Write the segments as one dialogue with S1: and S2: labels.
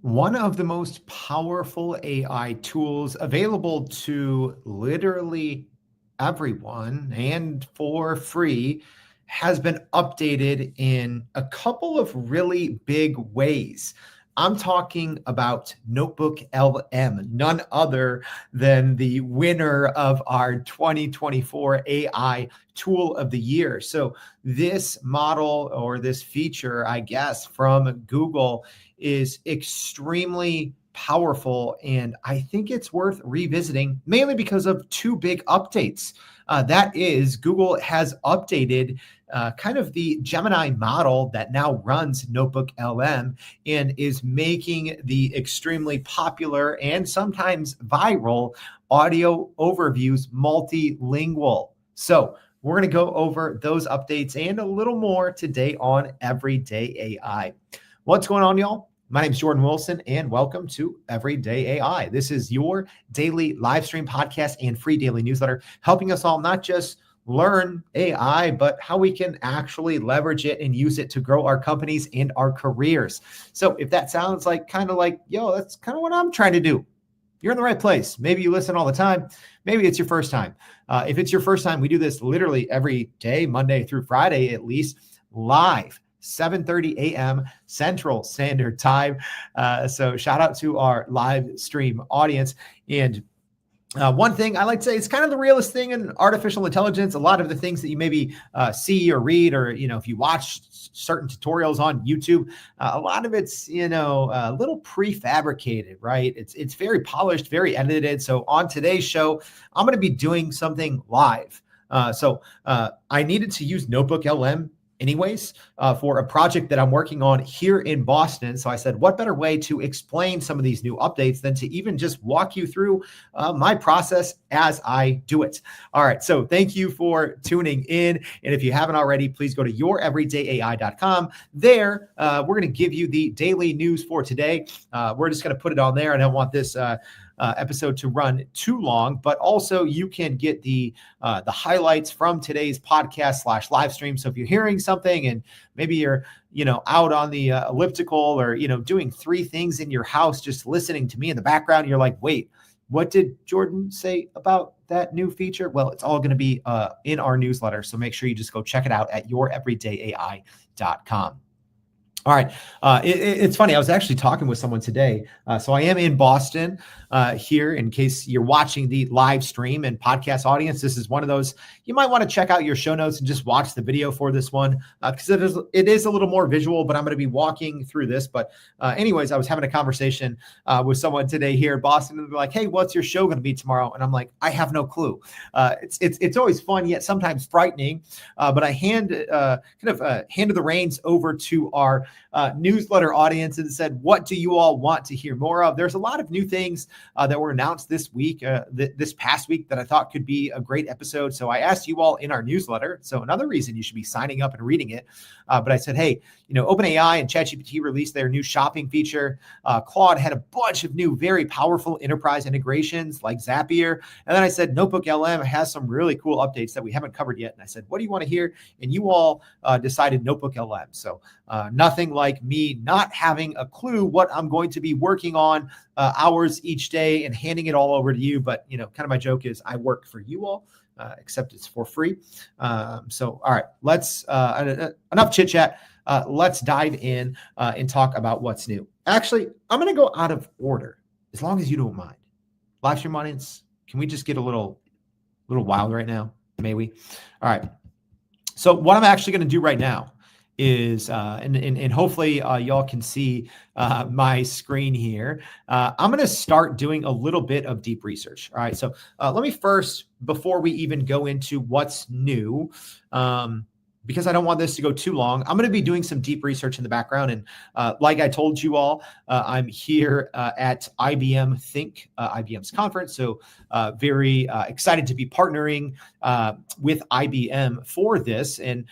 S1: One of the most powerful AI tools available to literally everyone and for free has been updated in a couple of really big ways. I'm talking about NotebookLM, none other than the winner of our 2024 AI Tool of the Year. So, this model or this feature, I guess, from Google is extremely powerful. And I think it's worth revisiting mainly because of two big updates. That is, Google has updated kind of the Gemini model that now runs NotebookLM and is making the extremely popular and sometimes viral audio overviews multilingual. So, we're going to go over those updates and a little more today on Everyday AI. What's going on, y'all? My name is Jordan Wilson, and welcome to Everyday AI. This is your daily live stream podcast and free daily newsletter, helping us all not just learn AI, but how we can actually leverage it and use it to grow our companies and our careers. So if that sounds like kind of like, yo, that's kind of what I'm trying to do, you're in the right place. Maybe you listen all the time. Maybe it's your first time. If it's your first time, we do this literally every day, Monday through Friday, at least live. 7:30 a.m. Central Standard Time. So shout out to our live stream audience. And one thing I like to say, it's kind of the realest thing in artificial intelligence. A lot of the things that you maybe see or read, or, if you watch certain tutorials on YouTube, a lot of it's, a little prefabricated, right? It's very polished, very edited. So on today's show, I'm going to be doing something live. So I needed to use NotebookLM anyways, for a project that I'm working on here in Boston. So I said, what better way to explain some of these new updates than to even just walk you through my process as I do it. All right. So thank you for tuning in. And if you haven't already, please go to youreverydayai.com. There, we're going to give you the daily news for today. We're just going to put it on there. I don't want this episode to run too long, but also you can get the highlights from today's podcast / live stream. So if you're hearing something and maybe you're out on the elliptical or doing three things in your house, just listening to me in the background, you're like, wait, what did Jordan say about that new feature? Well, it's all going to be in our newsletter. So make sure you just go check it out at youreverydayai.com. All right. It's funny. I was actually talking with someone today. So I am in Boston here in case you're watching the live stream and podcast audience. This is one of those, you might want to check out your show notes and just watch the video for this one because it is a little more visual, but I'm going to be walking through this. But anyways, I was having a conversation with someone today here in Boston and they're like, hey, what's your show going to be tomorrow? And I'm like, I have no clue. It's always fun, yet sometimes frightening. But I handed the reins over to our newsletter audience and said, what do you all want to hear more of? There's a lot of new things that were announced this week, this past week, that I thought could be a great episode. So I asked you all in our newsletter. So another reason you should be signing up and reading it. But I said, hey, OpenAI and ChatGPT released their new shopping feature. Claude had a bunch of new, very powerful enterprise integrations like Zapier. And then I said, NotebookLM has some really cool updates that we haven't covered yet. And I said, what do you want to hear? And you all decided NotebookLM. So nothing like me not having a clue what I'm going to be working on hours each day and handing it all over to you. But, kind of my joke is I work for you all, except it's for free. So, all right, let's enough chit chat. Let's dive in and talk about what's new. Actually, I'm going to go out of order as long as you don't mind. Live stream audience, can we just get a little wild right now? May we? All right. So what I'm actually going to do right now is, and hopefully y'all can see my screen here. I'm going to start doing a little bit of deep research. All right. So let me first, before we even go into what's new, because I don't want this to go too long, I'm going to be doing some deep research in the background. And like I told you all, I'm here at IBM Think, IBM's conference. So very excited to be partnering with IBM for this. And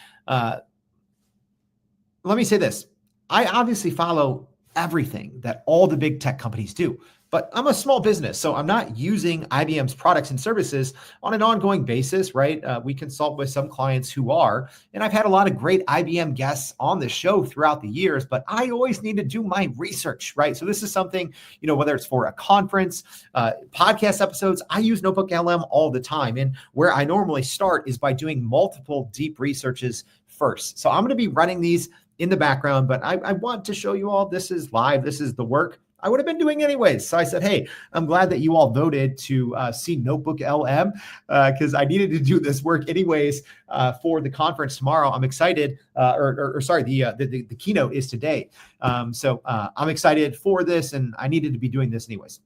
S1: let me say this. I obviously follow everything that all the big tech companies do. But I'm a small business, so I'm not using IBM's products and services on an ongoing basis, right? We consult with some clients who are, and I've had a lot of great IBM guests on the show throughout the years, but I always need to do my research, right? So this is something, whether it's for a conference, podcast episodes, I use NotebookLM all the time. And where I normally start is by doing multiple deep researches first. So I'm going to be running these in the background, but I want to show you all this is live. This is the work I would have been doing anyways. So I said, hey, I'm glad that you all voted to see NotebookLM because I needed to do this work anyways for the conference tomorrow. I'm excited, the keynote is today. So I'm excited for this and I needed to be doing this anyways.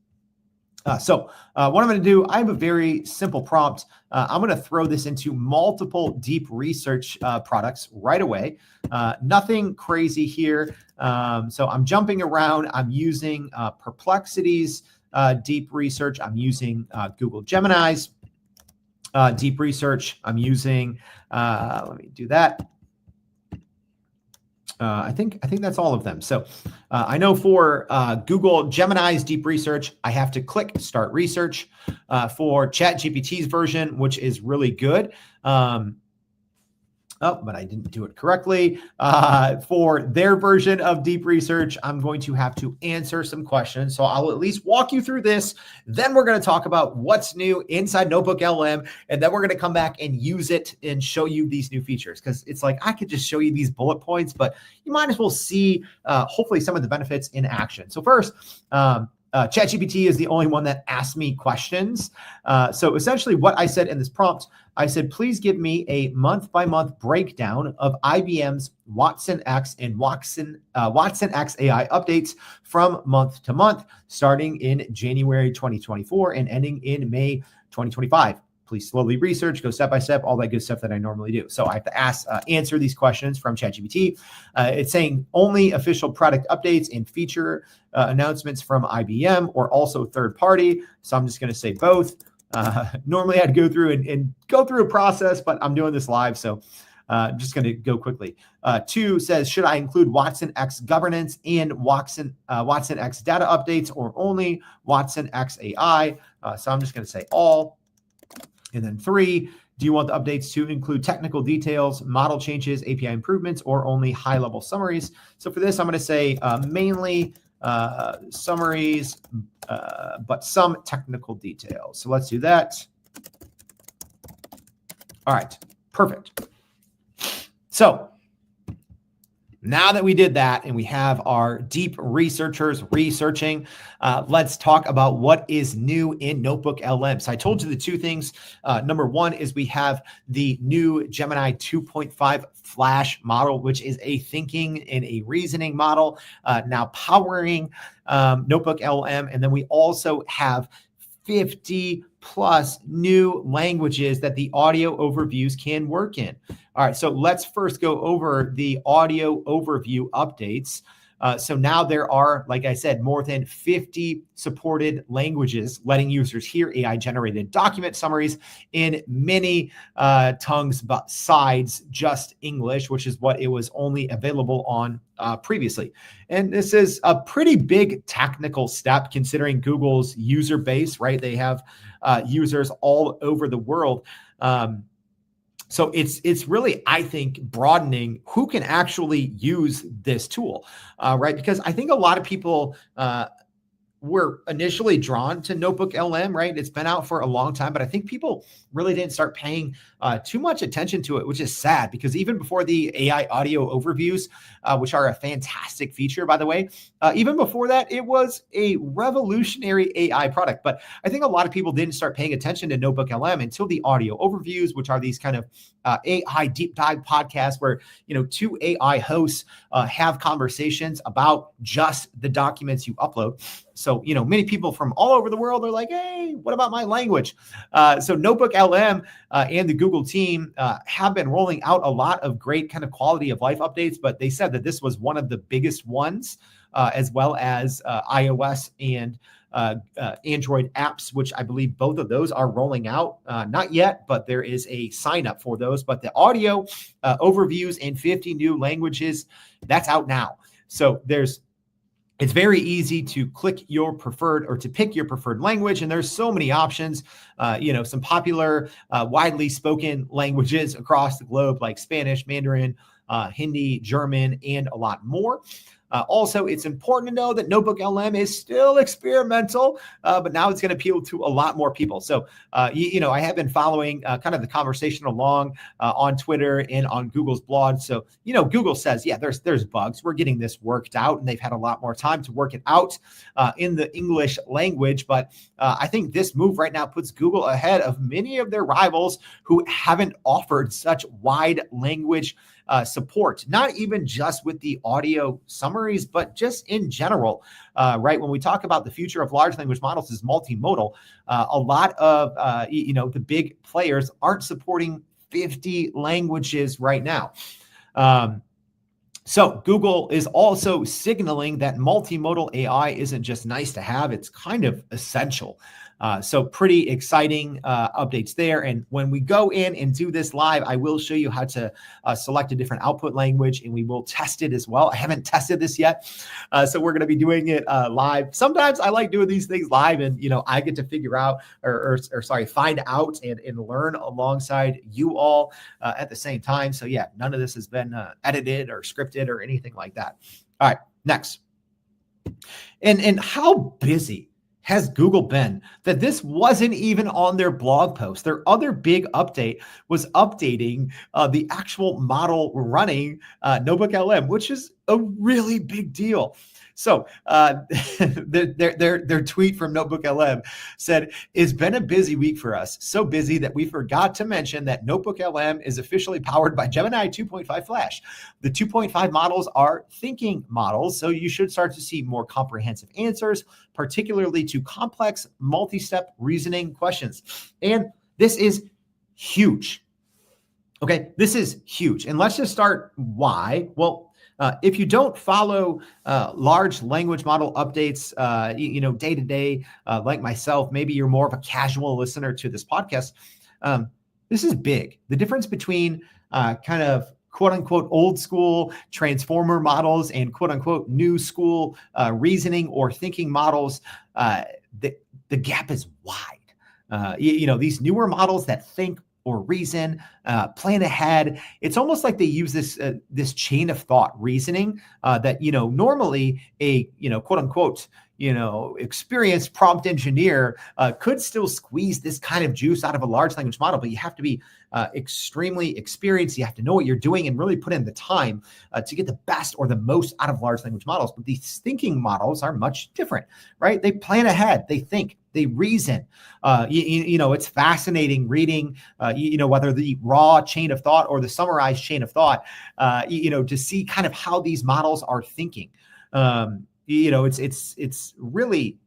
S1: So what I'm going to do, I have a very simple prompt. I'm going to throw this into multiple deep research products right away. Nothing crazy here. So I'm jumping around. I'm using Perplexity's deep research. I'm using Google Gemini's deep research. I'm using, let me do that. I think that's all of them. So I know for Google Gemini's deep research, I have to click Start Research. For ChatGPT's version, which is really good. But I didn't do it correctly. For their version of deep research, I'm going to have to answer some questions. So I'll at least walk you through this. Then we're going to talk about what's new inside NotebookLM. And then we're going to come back and use it and show you these new features. Because it's like, I could just show you these bullet points, but you might as well see, hopefully, some of the benefits in action. So first, ChatGPT is the only one that asked me questions. So essentially what I said in this prompt, I said, please give me a month-by-month breakdown of IBM's Watson X and Watson X AI updates from month to month, starting in January 2024 and ending in May 2025. Please slowly research, go step by step, all that good stuff that I normally do. So I have to answer these questions from ChatGPT. It's saying only official product updates and feature announcements from IBM or also third party. So I'm just going to say both. Normally I'd go through and go through a process, but I'm doing this live. So I'm just going to go quickly. 2 says, should I include Watson X governance and Watson X data updates or only Watson X AI? So I'm just going to say all. And then 3, do you want the updates to include technical details, model changes, API improvements, or only high-level summaries? So for this, I'm going to say mainly summaries, but some technical details. So let's do that. All right, perfect. So now that we did that and we have our deep researchers researching, let's talk about what is new in NotebookLM. So I told you the 2 things. Number 1 is we have the new Gemini 2.5 Flash model, which is a thinking and a reasoning model now powering NotebookLM. And then we also have 50 plus new languages that the audio overviews can work in. All right, so let's first go over the audio overview updates. So now there are, like I said, more than 50 supported languages, letting users hear AI-generated document summaries in many tongues besides just English, which is what it was only available on previously. And this is a pretty big technical step considering Google's user base, right? They have users all over the world. So it's really, I think, broadening who can actually use this tool, right? Because I think a lot of people were initially drawn to NotebookLM, right? It's been out for a long time, but I think people really didn't start paying too much attention to it, which is sad because even before the AI audio overviews, which are a fantastic feature, by the way, even before that, it was a revolutionary AI product. But I think a lot of people didn't start paying attention to NotebookLM until the audio overviews, which are these kind of AI deep dive podcasts where, 2 AI hosts have conversations about just the documents you upload. So, many people from all over the world are like, hey, what about my language? So NotebookLM and the Google team have been rolling out a lot of great kind of quality of life updates, but they said that this was one of the biggest ones, as well as iOS and Android apps, which I believe both of those are rolling out. Not yet, but there is a sign up for those. But the audio overviews in 50 new languages, that's out now. So there's It's very easy to click your preferred or to pick your preferred language. And there's so many options, some popular, widely spoken languages across the globe like Spanish, Mandarin, Hindi, German, and a lot more. Also, it's important to know that NotebookLM is still experimental, but now it's going to appeal to a lot more people. So, I have been following kind of the conversation along on Twitter and on Google's blog. So, Google says, yeah, there's bugs. We're getting this worked out, and they've had a lot more time to work it out in the English language. But I think this move right now puts Google ahead of many of their rivals who haven't offered such wide language support, not even just with the audio summaries, but just in general, right? When we talk about the future of large language models is multimodal, a lot of, the big players aren't supporting 50 languages right now. So Google is also signaling that multimodal AI isn't just nice to have, it's kind of essential. So pretty exciting updates there. And when we go in and do this live, I will show you how to select a different output language, and we will test it as well. I haven't tested this yet, so we're going to be doing it live. Sometimes I like doing these things live, and I get to figure out find out and learn alongside you all at the same time. So yeah, none of this has been edited or scripted or anything like that. All right, next. And how busy has Google been that this wasn't even on their blog post? Their other big update was updating the actual model running NotebookLM, which is a really big deal. So their tweet from NotebookLM said, "It's been a busy week for us. So busy that we forgot to mention that NotebookLM is officially powered by Gemini 2.5 Flash. The 2.5 models are thinking models, so you should start to see more comprehensive answers, particularly to complex multi-step reasoning questions." And this is huge. Okay, this is huge. And let's just start why. Well, if you don't follow large language model updates, day to day, like myself, maybe you're more of a casual listener to this podcast. This is big. The difference between kind of quote unquote old school transformer models and quote unquote new school reasoning or thinking models, the gap is wide. These newer models that think or reason, plan ahead. It's almost like they use this chain of thought reasoning that normally a quote unquote experienced prompt engineer could still squeeze this kind of juice out of a large language model, but you have to be extremely experienced. You have to know what you're doing and really put in the time to get the best or the most out of large language models. But these thinking models are much different, right? They plan ahead, they think, they reason. It's fascinating reading, whether the raw chain of thought or the summarized chain of thought, to see kind of how these models are thinking. It's really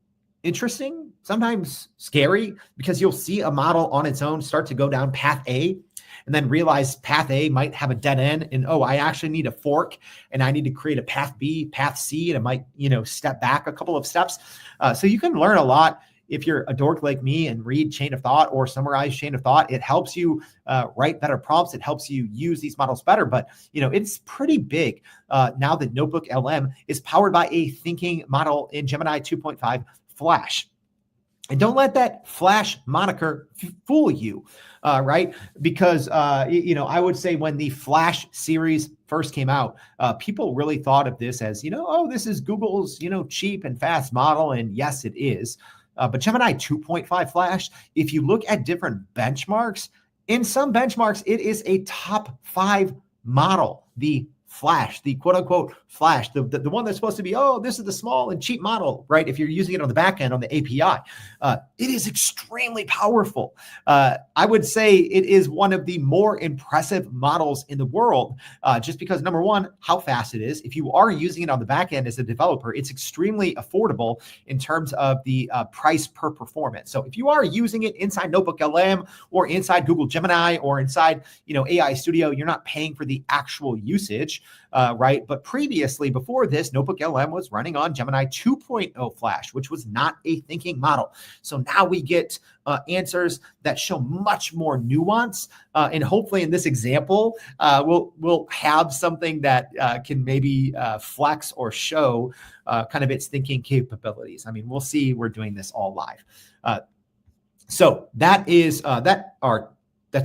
S1: interesting, sometimes scary, because you'll see a model on its own start to go down path A and then realize path A might have a dead end, and I actually need a fork and I need to create a path B, path C, and it might, step back a couple of steps. So you can learn a lot if you're a dork like me and read chain of thought or summarize chain of thought. It helps you write better prompts. It helps you use these models better. But, it's pretty big now that NotebookLM is powered by a thinking model in Gemini 2.5 Flash. And don't let that Flash moniker fool you, right? Because, I would say when the Flash series first came out, people really thought of this as, this is Google's, cheap and fast model. And yes, it is. But Gemini 2.5 Flash, if you look at different benchmarks, in some benchmarks, it is a top 5 model. The Flash, the quote unquote Flash, the one that's supposed to be, this is the small and cheap model, right? If you're using it on the back end on the API, it is extremely powerful. I would say it is one of the more impressive models in the world, just because number one, how fast it is. If you are using it on the back end as a developer, it's extremely affordable in terms of the price per performance. So if you are using it inside NotebookLM or inside Google Gemini or inside, AI Studio, you're not paying for the actual usage. right? But previously, before this, NotebookLM was running on Gemini 2.0 Flash, which was not a thinking model. So now we get answers that show much more nuance. And hopefully in this example, we'll have something that can maybe flex or show kind of its thinking capabilities. I mean, we'll see. We're doing this all live. So that's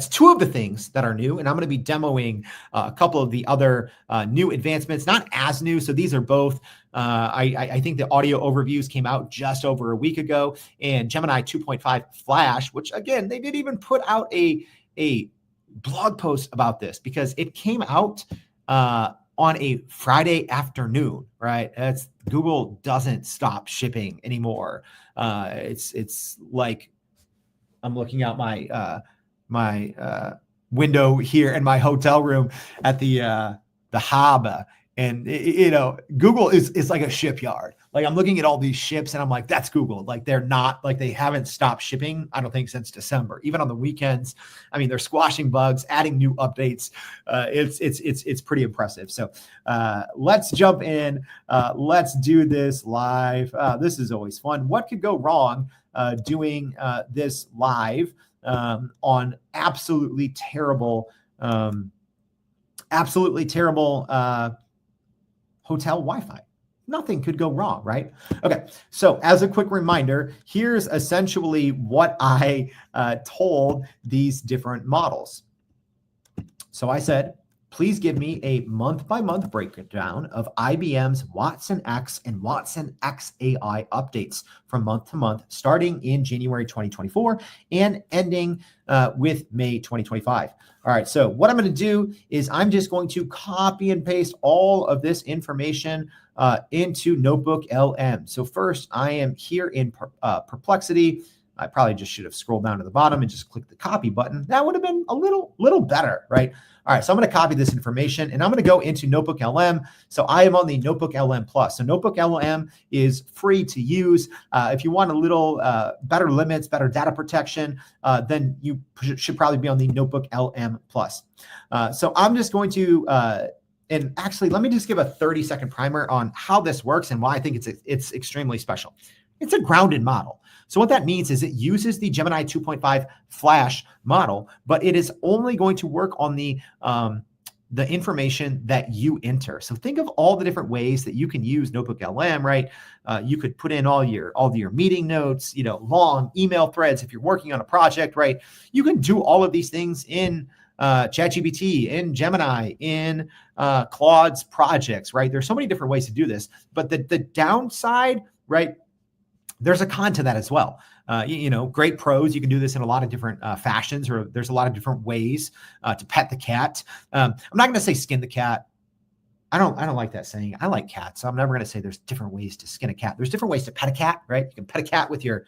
S1: two of the things that are new. And I'm going to be demoing a couple of the other new advancements, not as new. So these are both, I think the audio overviews came out just over a week ago, and Gemini 2.5 Flash, which again, they didn't even put out a blog post about this because it came out on a Friday afternoon, right? Google doesn't stop shipping anymore. It's like I'm looking out my window here in my hotel room at the harbor, and Google is like a shipyard. Like I'm looking at all these ships and I'm like, that's Google. Like they haven't stopped shipping, I don't think, since December. Even on the weekends, I mean, they're squashing bugs, adding new updates. It's pretty impressive. So let's jump in. Let's do this live. This is always fun. What could go wrong doing this live on absolutely terrible hotel Wi-Fi? Nothing could go wrong, right? Okay, so as a quick reminder, here's essentially what I told these different models. So I said, please give me a month-by-month breakdown of IBM's Watson X and Watson X AI updates from month to month, starting in January 2024 and ending with May 2025. All right, so what I'm going to do is I'm just going to copy and paste all of this information into NotebookLM. So first, I am here in Perplexity. I probably just should have scrolled down to the bottom and just clicked the copy button. That would have been a little better, right? All right, so I'm going to copy this information and I'm going to go into NotebookLM. So I am on the NotebookLM Plus. So NotebookLM is free to use. If you want a little better limits, better data protection, then you should probably be on the NotebookLM Plus. So I'm just going to, and actually, let me just give a 30-second primer on how this works and why I think it's extremely special. It's a grounded model. So what that means is it uses the Gemini 2.5 Flash model, but it is only going to work on the information that you enter. So think of all the different ways that you can use NotebookLM, right? You could put in all your meeting notes, long email threads if you're working on a project, right? You can do all of these things in ChatGPT, in Gemini, in Claude's projects, right? There's so many different ways to do this, but the downside, right? There's a con to that as well. Great pros, you can do this in a lot of different fashions, or there's a lot of different ways to pet the cat. I'm not going to say skin the cat. I don't like that saying. I like cats, so I'm never going to say there's different ways to skin a cat. There's different ways to pet a cat, right? You can pet a cat with your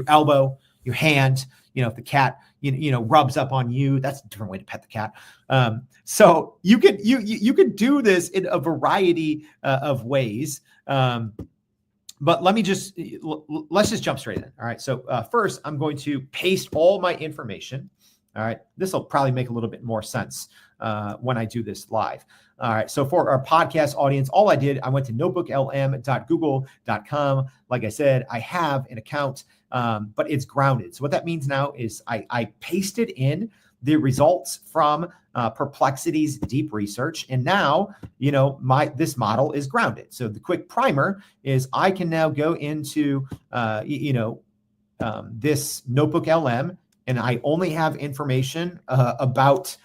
S1: elbow, your hand. If the cat rubs up on you, that's a different way to pet the cat. So you could do this in a variety of ways. But let's just jump straight in. All right. So first, I'm going to paste all my information. All right. This will probably make a little bit more sense when I do this live. All right. So for our podcast audience, all I did, I went to notebooklm.google.com. Like I said, I have an account, but it's grounded. So what that means now is I pasted in the results from Perplexity's deep research. And now, this model is grounded. So the quick primer is I can now go into, this NotebookLM, and I only have information about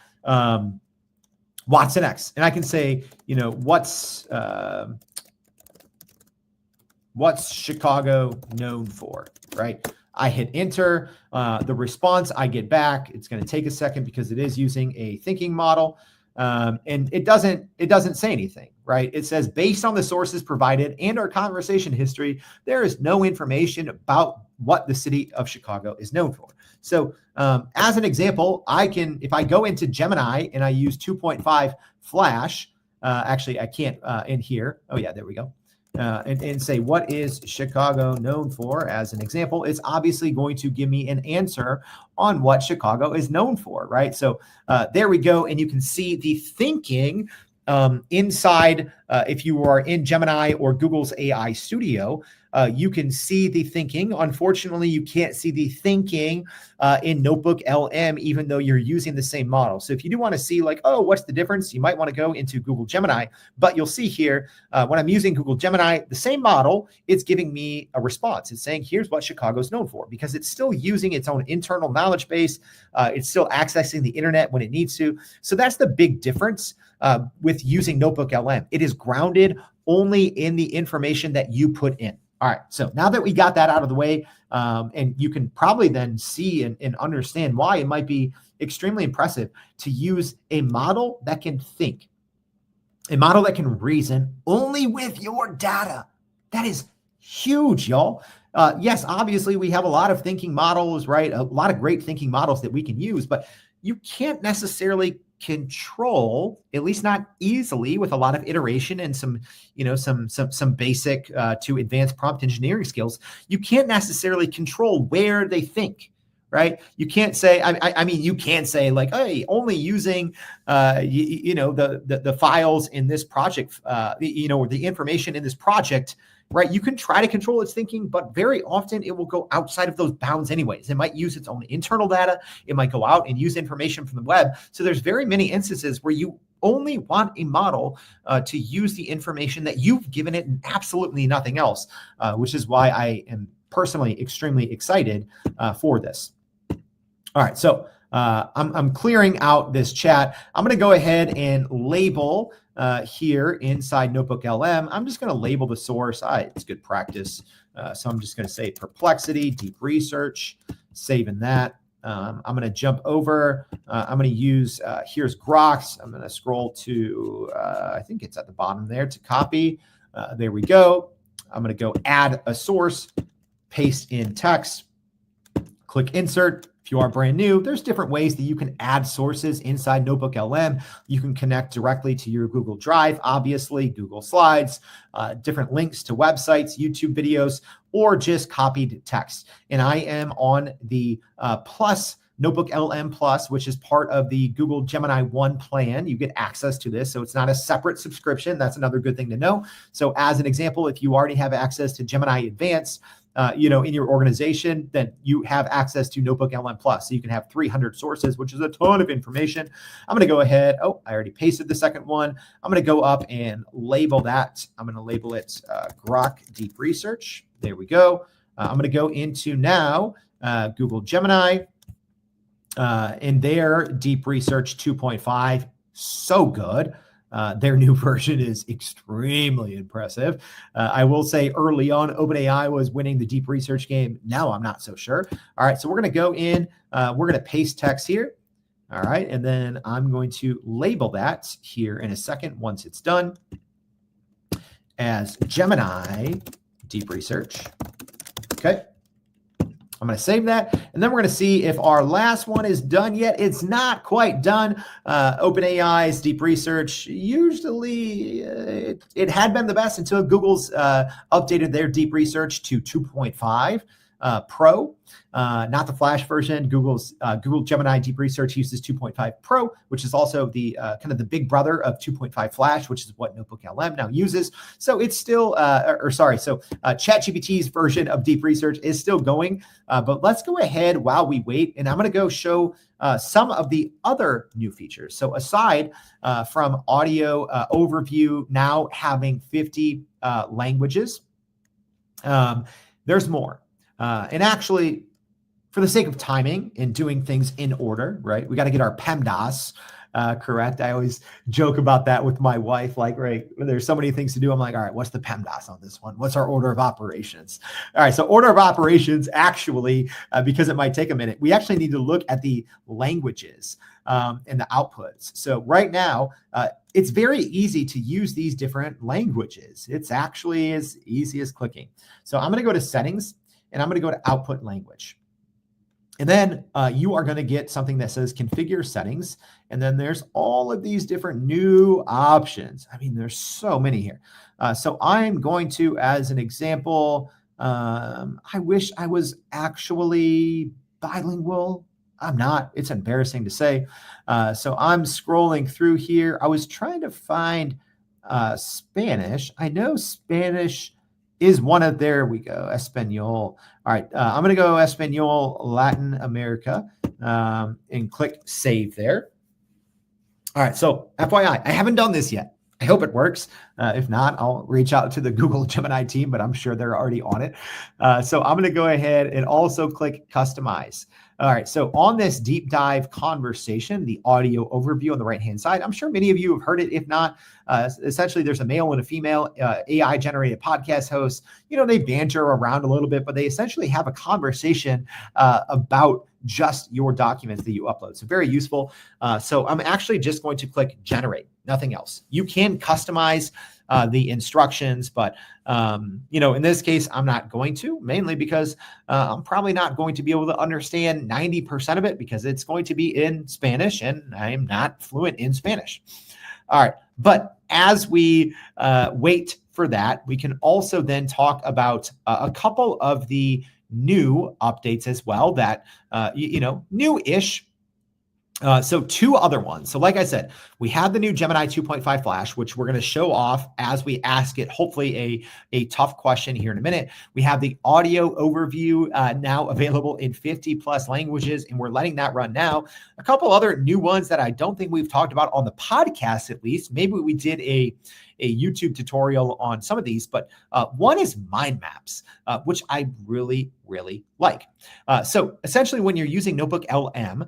S1: Watson X. And I can say, what's Chicago known for, right? I hit enter. The response I get back, it's going to take a second because it is using a thinking model. And it doesn't say anything, right? It says, based on the sources provided and our conversation history, there is no information about what the city of Chicago is known for. So as an example, if I go into Gemini and I use 2.5 Flash, actually I can't in here. Oh yeah, there we go. And say, what is Chicago known for? As an example, it's obviously going to give me an answer on what Chicago is known for, right? So there we go. And you can see the thinking inside, if you are in Gemini or Google's AI Studio, you can see the thinking. Unfortunately, you can't see the thinking in NotebookLM, even though you're using the same model. So if you do want to see like, oh, what's the difference? You might want to go into Google Gemini, but you'll see here, when I'm using Google Gemini, the same model, it's giving me a response. It's saying, here's what Chicago's known for, because it's still using its own internal knowledge base. It's still accessing the internet when it needs to. So that's the big difference with using NotebookLM. It is grounded only in the information that you put in. All right, so now that we got that out of the way, and you can probably then see and understand why it might be extremely impressive to use a model that can think, a model that can reason only with your data. That is huge, y'all. Yes, obviously we have a lot of thinking models, right? A lot of great thinking models that we can use, but you can't necessarily control, at least not easily, with a lot of iteration and some, some basic to advanced prompt engineering skills. You can't necessarily control where they think, right? You can't say, I mean, you can say like, hey, only using, the files in this project, or the information in this project, right? You can try to control its thinking, but very often it will go outside of those bounds anyways. It might use its own internal data. It might go out and use information from the web. So there's very many instances where you only want a model to use the information that you've given it and absolutely nothing else, which is why I am personally extremely excited for this. All right, so I'm clearing out this chat. I'm going to go ahead and label here inside NotebookLM. I'm just going to label the source. It's good practice. So I'm just going to say perplexity, deep research, saving that. I'm going to jump over. I'm going to use, here's Grox. I'm going to scroll to, I think it's at the bottom there, to copy. There we go. I'm going to go add a source, paste in text, click insert. If you are brand new, there's different ways that you can add sources inside NotebookLM. You can connect directly to your Google Drive, obviously, Google Slides, different links to websites, YouTube videos, or just copied text. And I am on the Plus, NotebookLM Plus, which is part of the Google Gemini 1 plan. You get access to this, so it's not a separate subscription. That's another good thing to know. So as an example, if you already have access to Gemini Advanced, in your organization, then you have access to NotebookLM Plus. So you can have 300 sources, which is a ton of information. I'm going to go ahead. Oh, I already pasted the second one. I'm going to go up and label that. I'm going to label it Grok Deep Research. There we go. I'm going to go into now Google Gemini and their Deep Research 2.5. So good. Their new version is extremely impressive. I will say early on, OpenAI was winning the deep research game. Now I'm not so sure. All right, so we're going to go in. We're going to paste text here. All right, and then I'm going to label that here in a second once it's done as Gemini Deep Research. Okay. I'm going to save that, and then we're going to see if our last one is done yet. It's not quite done. OpenAI's deep research, usually it had been the best until Google's updated their deep research to 2.5 Pro, not the Flash version. Google Gemini Deep Research uses 2.5 Pro, which is also the kind of the big brother of 2.5 Flash, which is what NotebookLM now uses. So it's still, ChatGPT's version of Deep Research is still going. But let's go ahead while we wait, and I'm going to go show some of the other new features. So aside from audio overview now having 50 languages, there's more. And actually, for the sake of timing and doing things in order, right, we got to get our PEMDAS correct. I always joke about that with my wife. Like, right, there's so many things to do. I'm like, all right, what's the PEMDAS on this one? What's our order of operations? All right, so order of operations, actually, because it might take a minute, we actually need to look at the languages and the outputs. So right now, it's very easy to use these different languages. It's actually as easy as clicking. So I'm going to go to settings, and I'm going to go to output language. And then you are going to get something that says configure settings. And then there's all of these different new options. I mean, there's so many here. So I'm going to, as an example, I wish I was actually bilingual. I'm not. It's embarrassing to say. So I'm scrolling through here. I was trying to find Spanish. I know Spanish is one of, there we go, Espanol. All right, I'm going to go Espanol, Latin America, and click save there. All right, so FYI, I haven't done this yet. I hope it works. If not, I'll reach out to the Google Gemini team, but I'm sure they're already on it. So I'm going to go ahead and also click customize. All right, so on this deep dive conversation, the audio overview on the right-hand side, I'm sure many of you have heard it. If not, essentially there's a male and a female AI generated podcast host. You know, they banter around a little bit, but they essentially have a conversation about just your documents that you upload. So very useful. So I'm actually just going to click generate, nothing else. You can customize the instructions, but you know, in this case, I'm not going to, mainly because I'm probably not going to be able to understand 90% of it because it's going to be in Spanish and I'm not fluent in Spanish. All right, but as we wait for that, we can also then talk about a couple of the new updates as well that, you know, new-ish. So two other ones. So like I said, we have the new Gemini 2.5 Flash, which we're going to show off as we ask it, hopefully a tough question here in a minute. We have the audio overview now available in 50 plus languages, and we're letting that run now. A couple other new ones that I don't think we've talked about on the podcast, at least. Maybe we did a YouTube tutorial on some of these, but one is mind maps, which I really like. So essentially when you're using NotebookLM,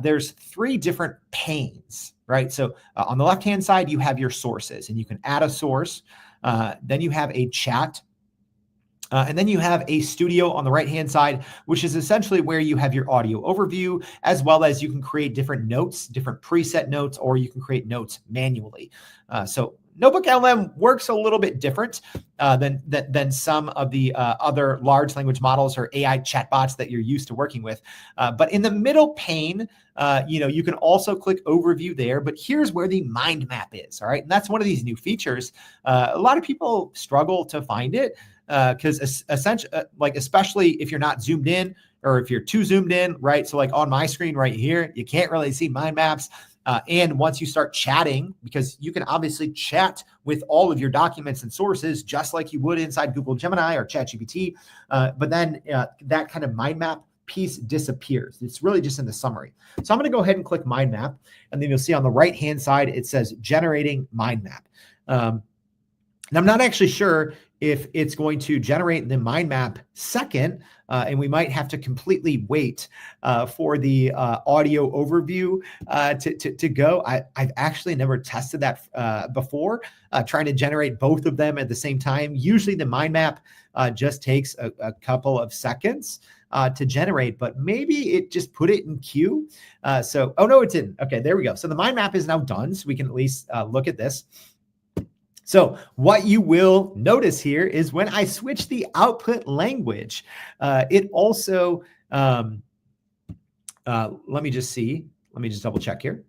S1: there's three different panes, right? So on the left-hand side, you have your sources and you can add a source. Then you have a chat. And then you have a studio on the right-hand side, which is essentially where you have your audio overview, as well as you can create different notes, different preset notes, or you can create notes manually. So NotebookLM works a little bit different than some of the other large language models or AI chatbots that you're used to working with. But in the middle pane, you know, you can also click overview there, but here's where the mind map is. All right. And that's one of these new features. A lot of people struggle to find it because essentially, like, especially if you're not zoomed in or if you're too zoomed in, right? So like on my screen right here, you can't really see mind maps. And once you start chatting, because you can obviously chat with all of your documents and sources, just like you would inside Google Gemini or ChatGPT, but then that kind of mind map piece disappears. It's really just in the summary. So I'm going to go ahead and click mind map, and then you'll see on the right-hand side, it says generating mind map. And I'm not actually sure if it's going to generate the mind map second, and we might have to completely wait for the audio overview to go. I've actually never tested that before, trying to generate both of them at the same time. Usually the mind map just takes a couple of seconds to generate, but maybe it just put it in queue. So, oh no, it didn't. Okay, there we go. So the mind map is now done, so we can at least look at this. So what you will notice here is when I switch the output language, it also, let me just see. Let me just double check here.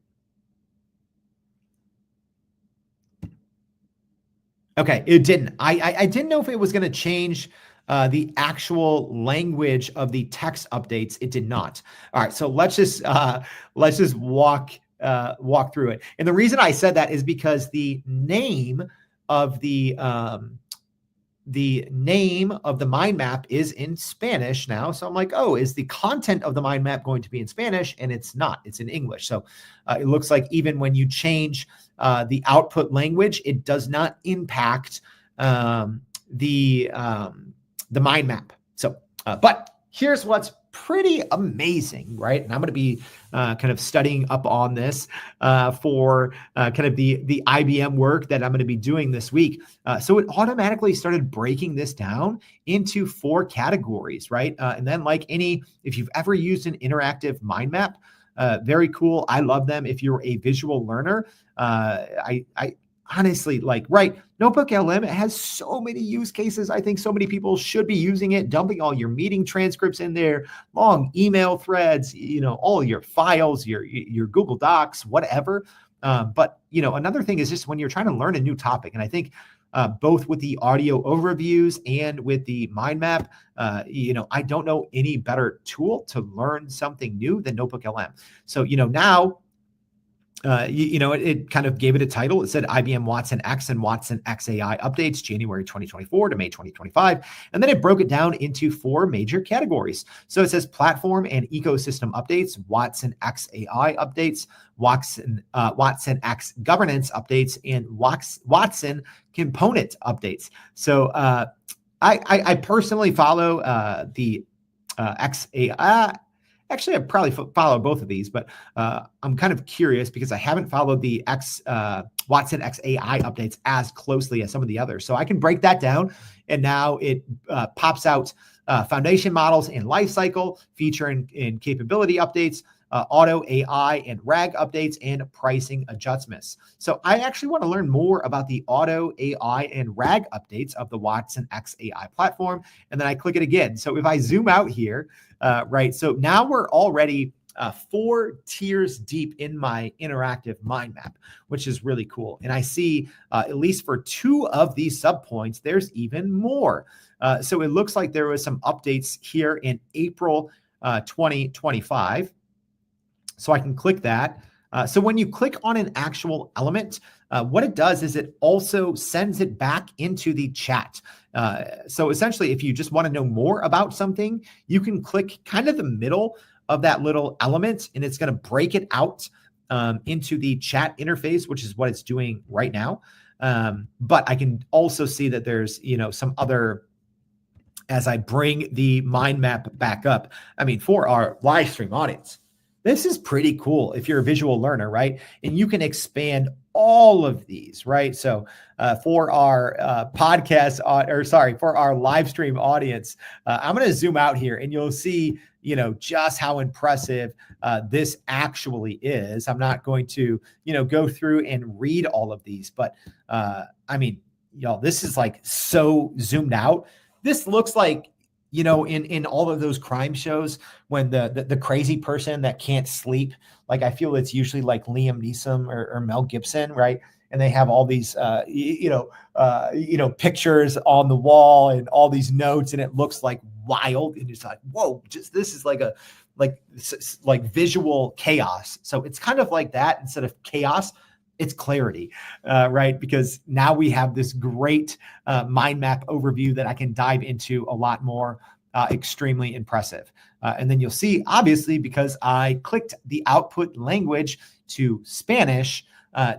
S1: Okay, it didn't. I didn't know if it was going to change the actual language of the text updates. It did not. All right, so let's just walk through it. And the reason I said that is because the name of the name of the mind map is in Spanish now. So I'm like, oh, is the content of the mind map going to be in Spanish? And it's not, it's in English. So it looks like even when you change the output language, it does not impact the mind map. So, but here's what's pretty amazing, right? And I'm going to be kind of studying up on this for kind of the IBM work that I'm going to be doing this week. So it automatically started breaking this down into 4 categories, right? And then like if you've ever used an interactive mind map, very cool. I love them. If you're a visual learner, I honestly, like, right, NotebookLM has so many use cases. I think so many people should be using it, dumping all your meeting transcripts in there, long email threads, you know, all your files, your Google Docs, whatever. But, you know, another thing is just when you're trying to learn a new topic, and I think both with the audio overviews and with the mind map. I don't know any better tool to learn something new than NotebookLM. So, now it kind of gave it a title. It said IBM Watson X and Watson X AI updates, January 2024 to May 2025. And then it broke it down into 4 major categories. So it says platform and ecosystem updates, Watson X AI updates, Watson X governance updates, and Watson component updates. So I personally follow the XAI. Actually, I probably follow both of these, but I'm kind of curious because I haven't followed the Watson X AI updates as closely as some of the others. So I can break that down, and now it pops out foundation models and lifecycle, feature and capability updates, auto AI and RAG updates, and pricing adjustments. So I actually want to learn more about the auto AI and RAG updates of the Watson X AI platform, and then I click it again. So if I zoom out here, right, so now we're already 4 tiers deep in my interactive mind map, which is really cool. And I see at least for 2 of these subpoints, there's even more. So it looks like there was some updates here in April 2025. So I can click that. So when you click on an actual element, what it does is it also sends it back into the chat. So essentially, if you just want to know more about something, you can click kind of the middle of that little element, and it's going to break it out into the chat interface, which is what it's doing right now. But I can also see that there's, some other, as I bring the mind map back up, for our live stream audience, this is pretty cool if you're a visual learner, right? And you can expand all of these, right? So for our for our live stream audience, I'm going to zoom out here and you'll see, just how impressive this actually is. I'm not going to, go through and read all of these, but this is like so zoomed out. This looks like, in all of those crime shows when the crazy person that can't sleep, like I feel it's usually like Liam Neeson or Mel Gibson, right? And they have all these, pictures on the wall and all these notes, and it looks like wild. And it's like, whoa, this is like visual chaos. So it's kind of like that. Instead of chaos, it's clarity, right? Because now we have this great mind map overview that I can dive into a lot more. Extremely impressive. And then you'll see, obviously, because I clicked the output language to Spanish,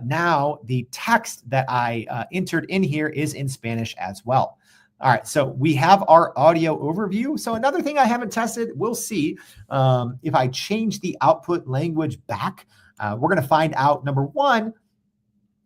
S1: now the text that I entered in here is in Spanish as well. All right, so we have our audio overview. So another thing I haven't tested, we'll see if I change the output language back. We're going to find out, number one,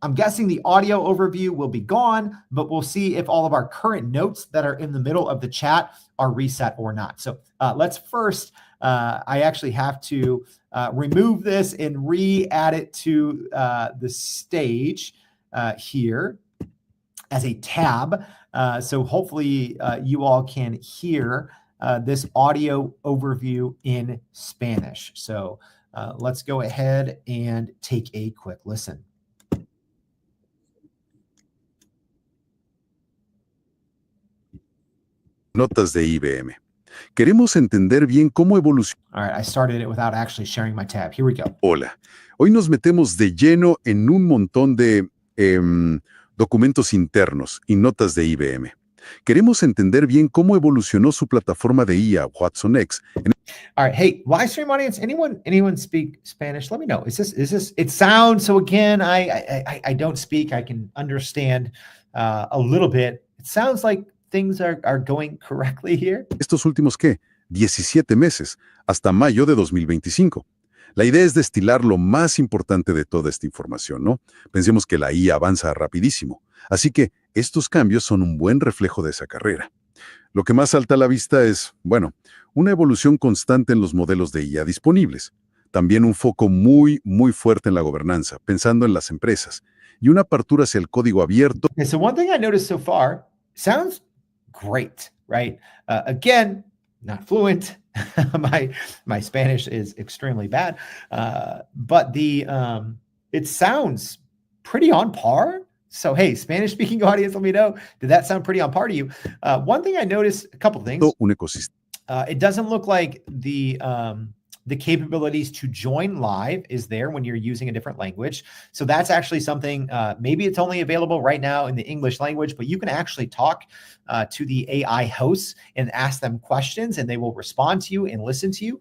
S1: I'm guessing the audio overview will be gone, but we'll see if all of our current notes that are in the middle of the chat are reset or not. So let's first, I actually have to remove this and re-add it to the stage here as a tab. So hopefully you all can hear this audio overview in Spanish. So let's go ahead and take a quick listen.
S2: Notas de IBM. Queremos entender bien cómo evoluciona.
S1: All right, I started it without actually sharing my tab. Here we go.
S2: Hola. Hoy nos metemos de lleno en un montón de documentos internos y notas de IBM. Queremos entender bien cómo evolucionó su plataforma de IA, Watson X.
S1: All right, hey, live stream audience, anyone speak Spanish? Let me know. Is this? It sounds, so again, I don't speak. I can understand a little bit. It sounds like things are going correctly here.
S2: Estos últimos, ¿qué? 17 meses, hasta mayo de 2025. La idea es destilar lo más importante de toda esta información, ¿no? Pensemos que la IA avanza rapidísimo, así que estos cambios son un buen reflejo de esa carrera. Lo que más salta a la vista es, bueno, una evolución constante en los modelos de IA disponibles. También un foco muy fuerte en la gobernanza, pensando en las empresas, y una apertura hacia el código abierto.
S1: Okay, so one thing I noticed so far, sounds great, right? Again, not fluent. my Spanish is extremely bad, but it sounds pretty on par. So, hey, Spanish speaking audience, let me know. Did that sound pretty on par to you? One thing I noticed, a couple of things.
S2: Un ecosistema.
S1: It doesn't look like the capabilities to join live is there when you're using a different language. So that's actually something, maybe it's only available right now in the English language, but you can actually talk to the AI hosts and ask them questions and they will respond to you and listen to you.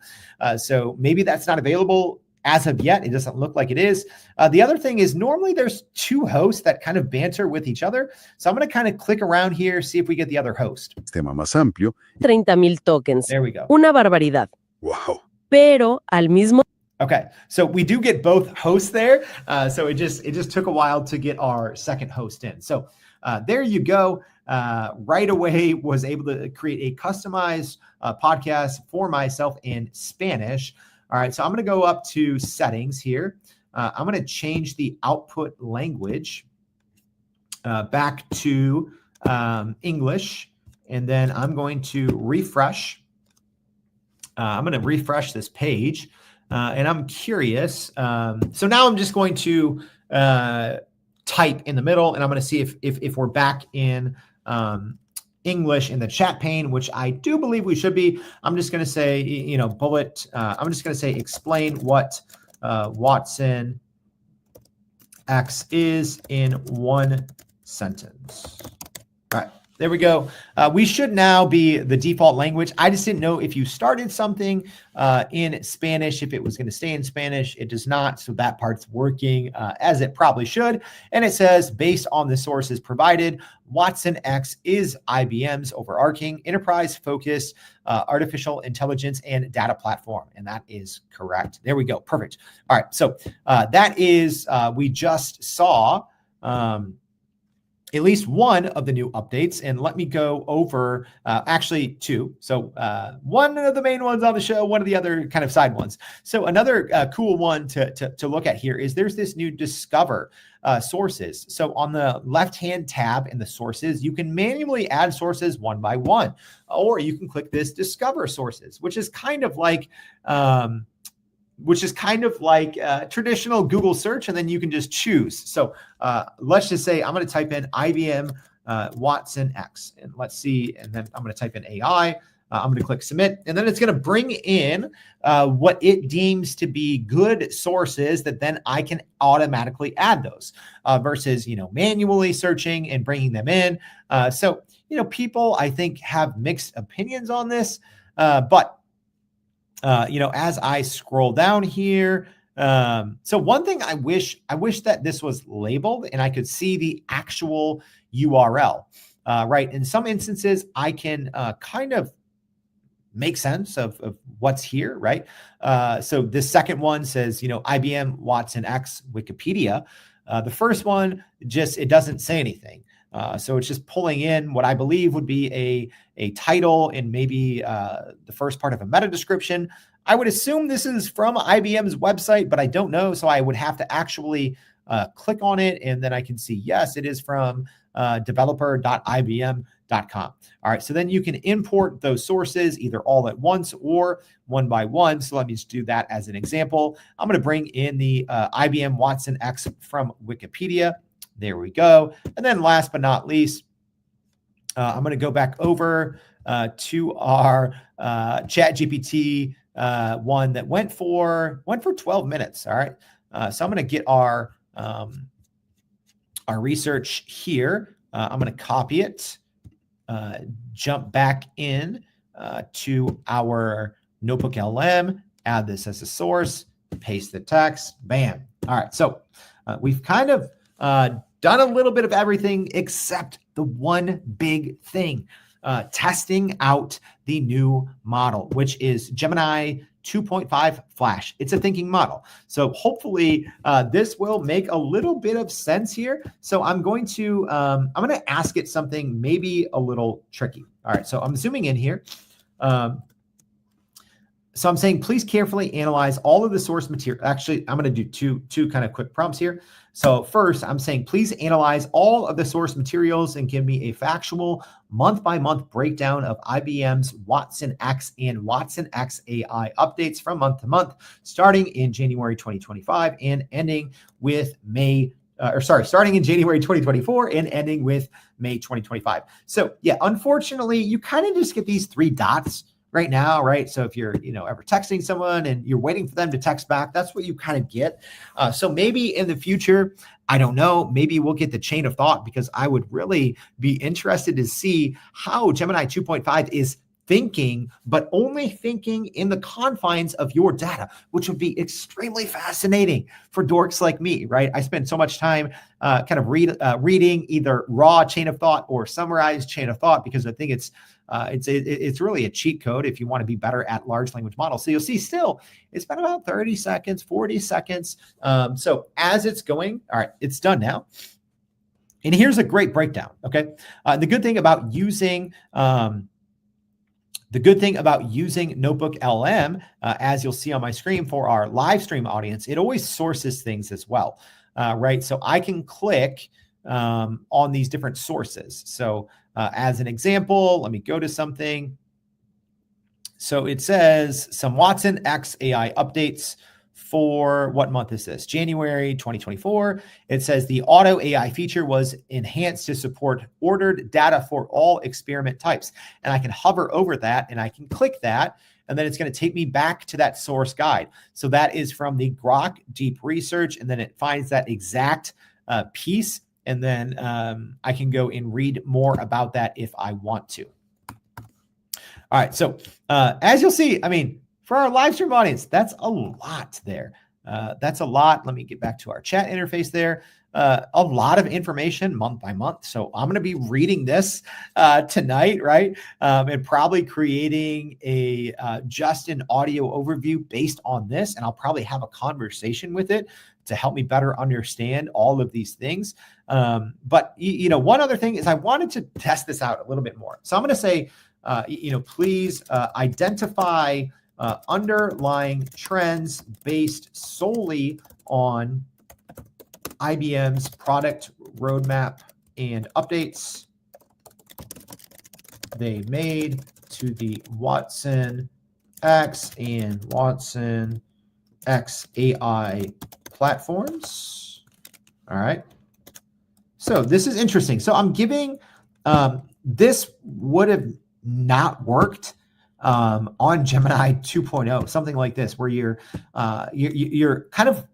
S1: So maybe that's not available as of yet. It doesn't look like it is. The other thing is normally there's two hosts that kind of banter with each other. So I'm going to kind of click around here, see if we get the other host.
S2: Sistema más amplio.
S3: 30,000 tokens.
S1: There we go.
S3: Una barbaridad.
S2: Wow.
S3: Pero al mismo
S1: Okay, so we do get both hosts there. So it just took a while to get our second host in. So there you go. Right away was able to create a customized podcast for myself in Spanish. All right, so I'm going to go up to settings here. I'm going to change the output language back to English, and then I'm going to refresh. I'm going to refresh this page, and I'm curious. So now I'm just going to type in the middle, and I'm going to see if we're back in English in the chat pane, which I do believe we should be. I'm just going to say, bullet. I'm just going to say explain what Watson X is in one sentence. All right. There we go. We should now be the default language. I just didn't know if you started something in Spanish, if it was going to stay in Spanish. It does not. So that part's working as it probably should. And it says, based on the sources provided, Watson X is IBM's overarching enterprise-focused artificial intelligence and data platform. And that is correct. There we go. Perfect. All right. So that is, we just saw at least one of the new updates. And let me go over actually two. So one of the main ones on the show, one of the other kind of side ones. So another cool one to look at here is there's this new Discover sources. So on the left-hand tab in the sources, you can manually add sources one by one, or you can click this Discover sources, which is kind of like traditional Google search, and then you can just choose. So let's just say I'm going to type in IBM Watson X, and let's see, and then I'm going to type in AI. I'm going to click submit, and then it's going to bring in what it deems to be good sources that then I can automatically add those versus, manually searching and bringing them in. So, people, I think, have mixed opinions on this, but as I scroll down here, so one thing I wish that this was labeled and I could see the actual URL, right? In some instances, I can kind of make sense of what's here, right? So this second one says, IBM Watson X Wikipedia. The first one, it doesn't say anything. So it's just pulling in what I believe would be a title and maybe the first part of a meta description. I would assume this is from IBM's website, but I don't know. So I would have to actually click on it, and then I can see, yes, it is from developer.ibm.com. All right, so then you can import those sources either all at once or one by one. So let me just do that as an example. I'm going to bring in the IBM Watson X from Wikipedia. There we go. And then last but not least, I'm going to go back over to our ChatGPT one that went for 12 minutes. All right. So I'm going to get our research here. I'm going to copy it, jump back in to our NotebookLM, add this as a source, paste the text, bam. All right. So we've kind of done a little bit of everything except the one big thing, testing out the new model, which is Gemini 2.5 Flash. It's a thinking model. So hopefully this will make a little bit of sense here. So I'm going to ask it something maybe a little tricky. All right, so I'm zooming in here. So I'm saying, please carefully analyze all of the source material. Actually, I'm going to do two kind of quick prompts here. So first, I'm saying, please analyze all of the source materials and give me a factual month-by-month breakdown of IBM's Watson X and Watson X AI updates from month to month, starting in January 2025 and ending with May starting in January 2024 and ending with May 2025. So yeah, unfortunately, you kind of just get these 3 dots right now, right? So if you're, ever texting someone and you're waiting for them to text back, that's what you kind of get. So maybe in the future, I don't know, maybe we'll get the chain of thought, because I would really be interested to see how Gemini 2.5 is thinking, but only thinking in the confines of your data, which would be extremely fascinating for dorks like me, right? I spend so much time kind of reading either raw chain of thought or summarized chain of thought, because I think it's really a cheat code if you want to be better at large language models. So you'll see still, it's been about 30 seconds, 40 seconds. So as it's going, all right, it's done now. And here's a great breakdown, okay? The good thing about using NotebookLM, as you'll see on my screen for our live stream audience, it always sources things as well, right? So I can click on these different sources. So as an example, let me go to something. So it says some Watson X AI updates for what month is this? January 2024. It says the auto AI feature was enhanced to support ordered data for all experiment types. And I can hover over that and I can click that, and then it's going to take me back to that source guide. So that is from the Grok Deep Research, and then it finds that exact piece. And then I can go and read more about that if I want to. All right. So as you'll see, I mean, for our live stream audience, that's a lot there. That's a lot. Let me get back to our chat interface there. A lot of information month by month. So I'm going to be reading this tonight, right? And probably creating a just an audio overview based on this. And I'll probably have a conversation with it to help me better understand all of these things. But one other thing is I wanted to test this out a little bit more. So I'm going to say, please identify underlying trends based solely on IBM's product roadmap and updates they made to the Watson X and Watson X AI platforms. All right. So this is interesting. So I'm giving, this would have not worked on Gemini 2.0, something like this, where you're kind of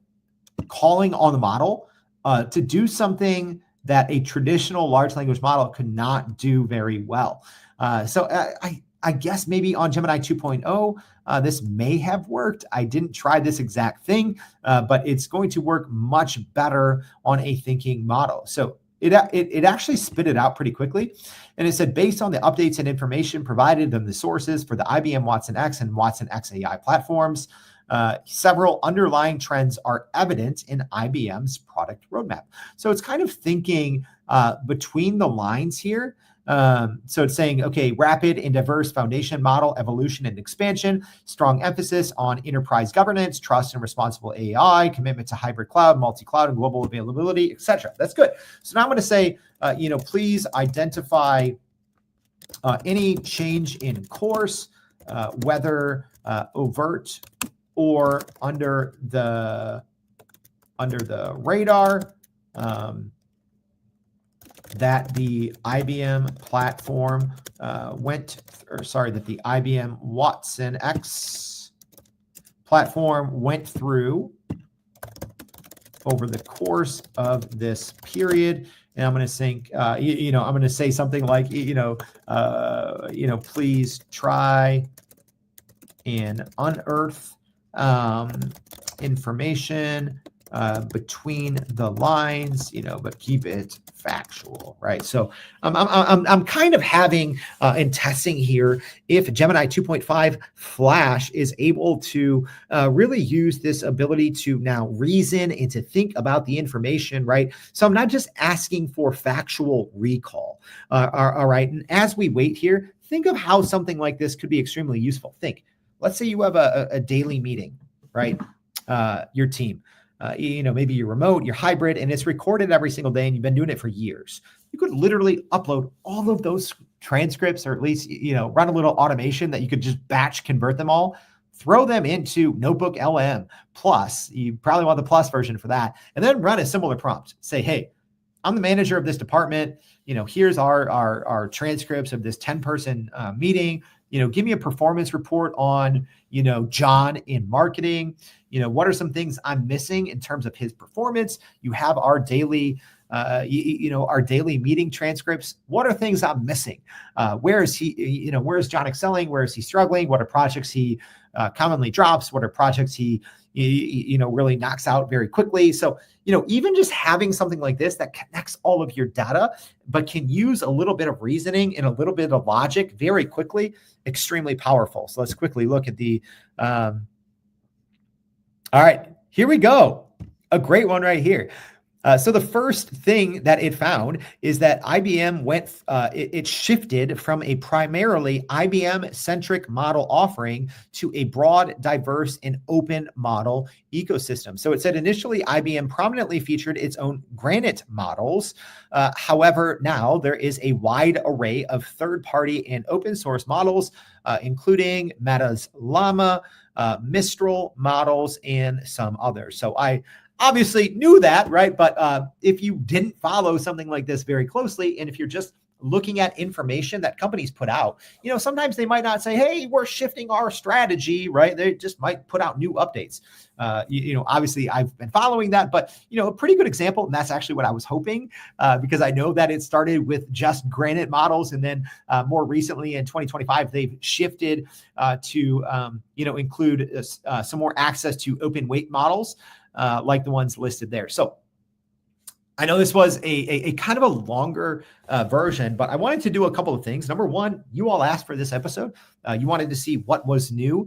S1: calling on the model to do something that a traditional large language model could not do very well. So I guess maybe on Gemini 2.0, this may have worked. I didn't try this exact thing, but it's going to work much better on a thinking model. So it actually spit it out pretty quickly. And it said, based on the updates and information provided in the sources for the IBM Watson X and Watson X AI platforms, several underlying trends are evident in IBM's product roadmap. So it's kind of thinking between the lines here. So it's saying, okay, rapid and diverse foundation model evolution and expansion, strong emphasis on enterprise governance, trust and responsible AI, commitment to hybrid cloud, multi-cloud and global availability, etc. That's good. So now I'm going to say, please identify any change in course, whether overt or under the radar, that the IBM platform that the IBM Watson X platform went through over the course of this period. And I'm going to think, I'm going to say something like, please try and unearth information between the lines, but keep it factual, right? So I'm kind of having and testing here if Gemini 2.5 Flash is able to really use this ability to now reason and to think about the information, right? So I'm not just asking for factual recall. All right. And as we wait here, think of how something like this could be extremely useful. Let's say you have a daily meeting, right? Your team. Maybe you're remote, you're hybrid, and it's recorded every single day, and you've been doing it for years. You could literally upload all of those transcripts, or at least, run a little automation that you could just batch convert them all throw them into NotebookLM Plus. You probably want the Plus version for that. And then run a similar prompt. Say, hey, I'm the manager of this department. Here's our transcripts of this 10-person meeting. Give me a performance report on, John in marketing. What are some things I'm missing in terms of his performance? You have our daily, our daily meeting transcripts. What are things I'm missing? Where is he, where is John excelling? Where is he struggling? What are projects he commonly drops? What are projects he really knocks out very quickly? So, even just having something like this that connects all of your data, but can use a little bit of reasoning and a little bit of logic very quickly, extremely powerful. So let's quickly look at the, all right, here we go. A great one right here. So the first thing that it found is that IBM it shifted from a primarily IBM-centric model offering to a broad, diverse, and open model ecosystem. So it said initially IBM prominently featured its own Granite models. However, now there is a wide array of third-party and open source models, including Meta's Llama, Mistral models, and some others. So I obviously knew that, right? But if you didn't follow something like this very closely, and if you're just looking at information that companies put out, sometimes they might not say, hey, we're shifting our strategy, right? They just might put out new updates. Obviously I've been following that, but, a pretty good example, and that's actually what I was hoping, because I know that it started with just Granite models. And then more recently in 2025, they've shifted to, include some more access to open weight models, like the ones listed there. So I know this was a kind of a longer version, but I wanted to do a couple of things. Number one, you all asked for this episode. You wanted to see what was new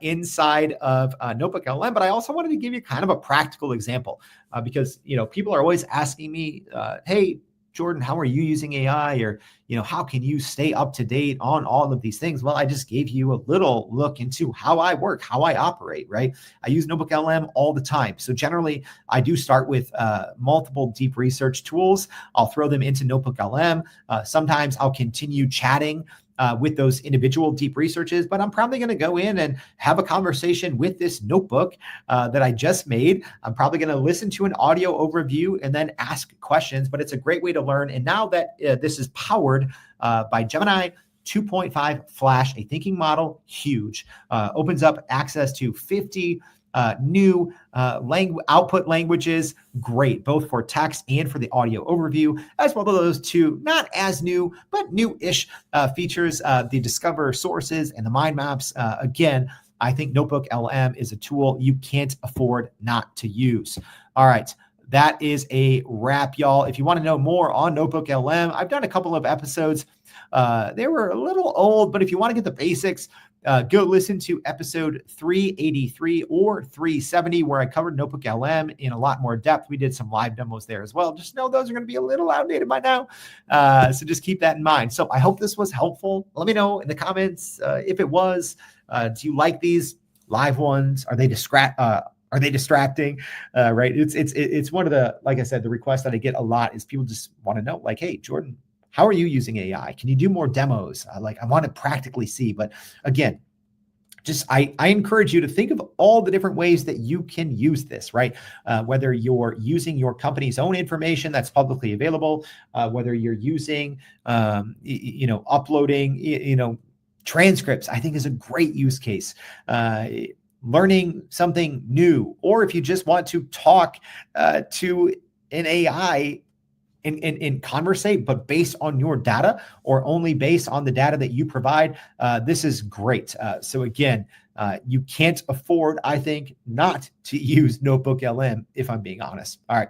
S1: inside of NotebookLM, but I also wanted to give you kind of a practical example because, people are always asking me, hey, Jordan, how are you using AI? Or, how can you stay up to date on all of these things? Well, I just gave you a little look into how I work, how I operate, right? I use NotebookLM all the time. So generally, I do start with multiple deep research tools. I'll throw them into NotebookLM. Sometimes I'll continue chatting with those individual deep researches, but I'm probably going to go in and have a conversation with this notebook that I just made. I'm probably going to listen to an audio overview and then ask questions, but it's a great way to learn. And now that this is powered by Gemini 2.5 Flash, a thinking model, huge, opens up access to 50 new output languages, great, both for text and for the audio overview, as well as those two not as new, but new-ish features, the Discover sources and the mind maps. Again, I think NotebookLM is a tool you can't afford not to use. All right. That is a wrap, y'all. If you want to know more on NotebookLM, I've done a couple of episodes. They were a little old, but if you want to get the basics, go listen to episode 383 or 370, where I covered NotebookLM in a lot more depth. We did some live demos there as well. Just know those are going to be a little outdated by now. So just keep that in mind. So I hope this was helpful. Let me know in the comments if it was. Do you like these live ones? Are they distracting? Right. It's one of the, like I said, the requests that I get a lot is people just want to know, like, hey, Jordan, how are you using AI? Can you do more demos? I want to practically see. But again, I encourage you to think of all the different ways that you can use this, right? Whether you're using your company's own information that's publicly available, whether you're using, uploading, transcripts, I think is a great use case. Learning something new, or if you just want to talk to an AI and conversate, but based on your data or only based on the data that you provide, this is great. So again, you can't afford, I think, not to use NotebookLM, if I'm being honest. All right.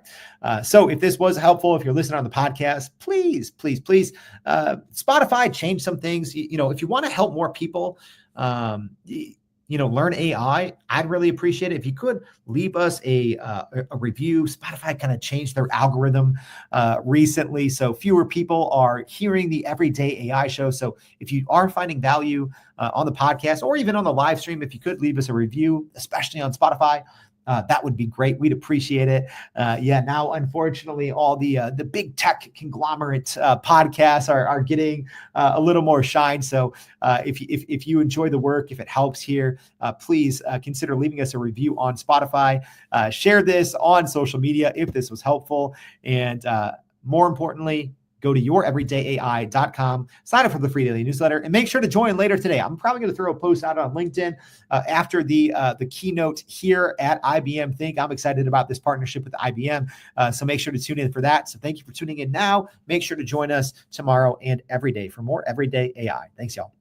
S1: So if this was helpful, if you're listening on the podcast, please, Spotify, change some things. If you want to help more people, learn AI, I'd really appreciate it if you could leave us a review. Spotify kind of changed their algorithm recently, so fewer people are hearing the Everyday AI show. So if you are finding value on the podcast or even on the live stream, if you could leave us a review, especially on Spotify, that would be great. We'd appreciate it. Now, unfortunately, all the big tech conglomerate podcasts are getting a little more shine. So if you enjoy the work, if it helps here, please consider leaving us a review on Spotify. Share this on social media if this was helpful. And more importantly, go to youreverydayai.com, sign up for the free daily newsletter, and make sure to join later today. I'm probably going to throw a post out on LinkedIn after the keynote here at IBM Think. I'm excited about this partnership with IBM, so make sure to tune in for that. So thank you for tuning in now. Make sure to join us tomorrow and every day for more Everyday AI. Thanks, y'all.